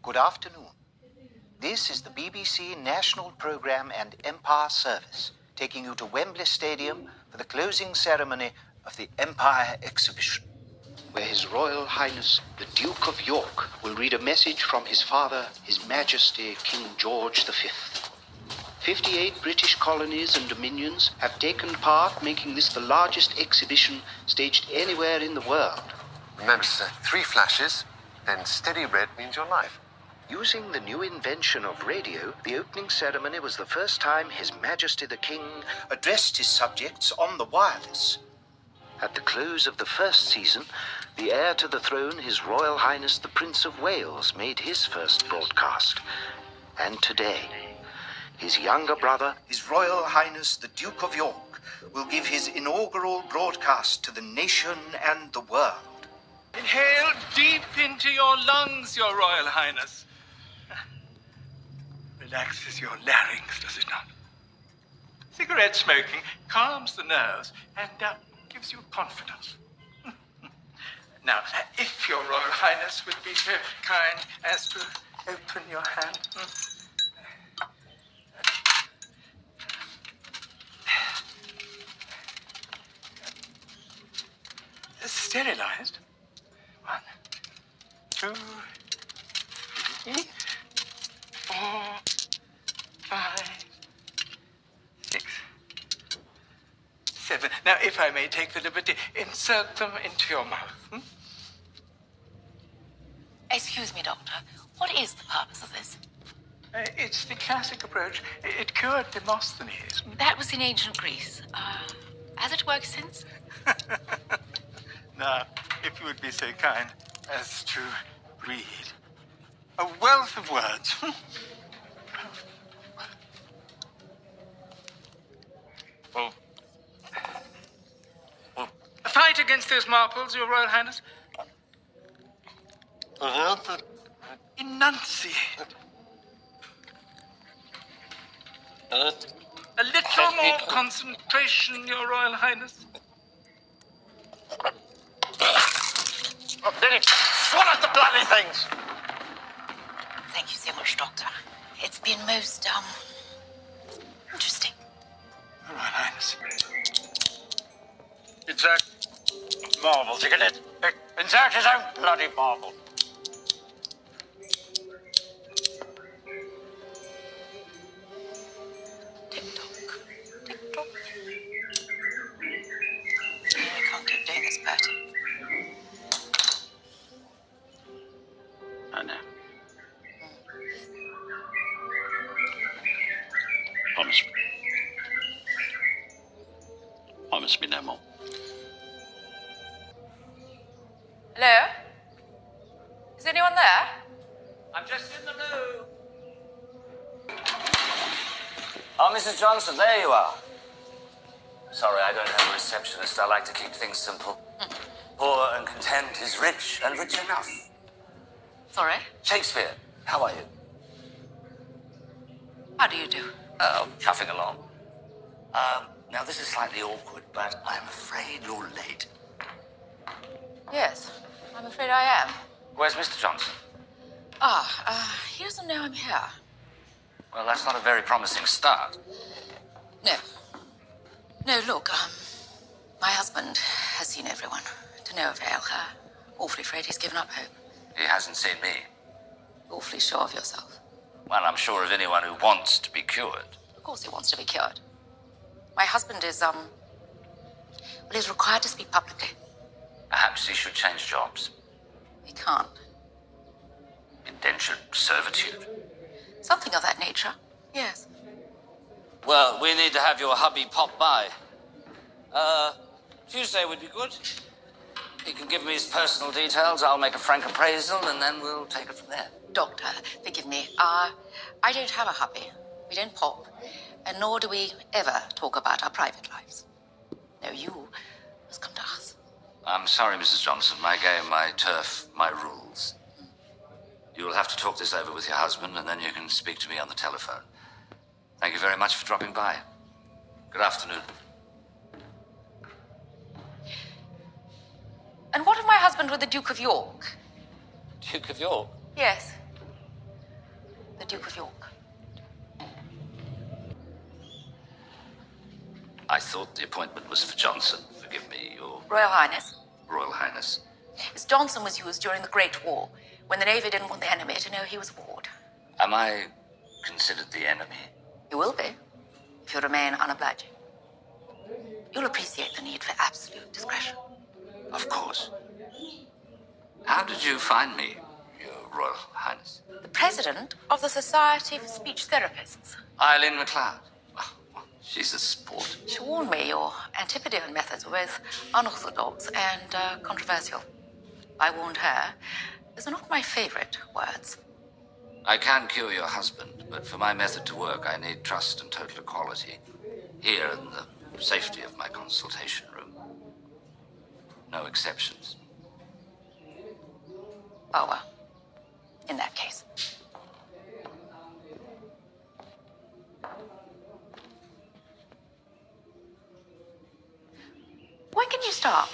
Good afternoon. This is the BBC National Programme and Empire Service, taking you to Wembley Stadium for the closing ceremony of the Empire Exhibition, where His Royal Highness the Duke of York will read a message from his father, His Majesty King George V. 58 British colonies and dominions have taken part, making this the largest exhibition staged anywhere in the world. Remember, sir, 3 flashes, then steady red means your life. Using the new invention of radio, the opening ceremony was the first time His Majesty the King addressed his subjects on the wireless. At the close of the first season, the heir to the throne, His Royal Highness the Prince of Wales, made his first broadcast. And today, his younger brother, His Royal Highness the Duke of York, will give his inaugural broadcast to the nation and the world. Inhale deep into your lungs, Your Royal Highness. Relaxes your larynx, does it not? Cigarette smoking calms the nerves and gives you confidence. Now, if Your Royal Highness would be so kind as to open your hand. Sterilized. 1, 2, 3, 4, 5, 6, 7. Now, if I may take the liberty, insert them into your mouth. Excuse me, Doctor. What is the purpose of this? It's the classic approach. It cured Demosthenes. That was in ancient Greece. Has it worked since? Now, if you would be so kind as to read. A wealth of words. A fight against those marples, Your Royal Highness. Enunciate. A little more concentration, Your Royal Highness. Then it swallowed the bloody things! Thank you so much, Doctor. It's been most, interesting. Your Royal Highness. Insert marbles, you get it? Insert his own bloody marble. Tick-tock. Tick-tock. I can't keep doing this, Bertie. I know. Promise me. Promise me no more. Hello? Is anyone there? I'm just in the loo. Oh, Mrs. Johnson, there you are. Sorry, I don't have a receptionist. I like to keep things simple. Poor and content is rich, and rich enough. Sorry? Shakespeare, how are you? How do you do? Oh, chuffing along. Now this is slightly awkward, but I'm afraid you're late. Yes, I'm afraid I am. Where's Mr. Johnson? He doesn't know I'm here. Well, that's not a very promising start. No. No, look, my husband has seen everyone. To no avail. Awfully afraid he's given up hope. He hasn't seen me. Awfully sure of yourself. Well, I'm sure of anyone who wants to be cured. Of course he wants to be cured. My husband is, he's required to speak publicly. Perhaps he should change jobs. He can't. Indentured servitude. Something of that nature, yes. Well, we need to have your hubby pop by. Tuesday would be good. He can give me his personal details, I'll make a frank appraisal, and then we'll take it from there. Doctor, forgive me. I don't have a hubby. We don't pop. And nor do we ever talk about our private lives. No, you must come to us. I'm sorry, Mrs. Johnson. My game, my turf, my rules. You'll have to talk this over with your husband, and then you can speak to me on the telephone. Thank you very much for dropping by. Good afternoon. And what of my husband with the Duke of York? Duke of York? Yes. Duke of York. I thought the appointment was for Johnson. Forgive me, Your Royal Highness. Royal Highness. Miss Johnson was used during the Great War, when the Navy didn't want the enemy to know he was aboard. Am I considered the enemy? You will be, if you remain unobliging. You'll appreciate the need for absolute discretion. Of course. How did you find me, Your Royal Highness? The president of the Society for Speech Therapists. Eileen MacLeod. Oh, she's a sport. She warned me your Antipodean methods were both unorthodox and controversial. I warned her. These are not my favorite words. I can cure your husband, but for my method to work, I need trust and total equality. Here in the safety of my consultation room. No exceptions. Oh, well, in that case. When can you start?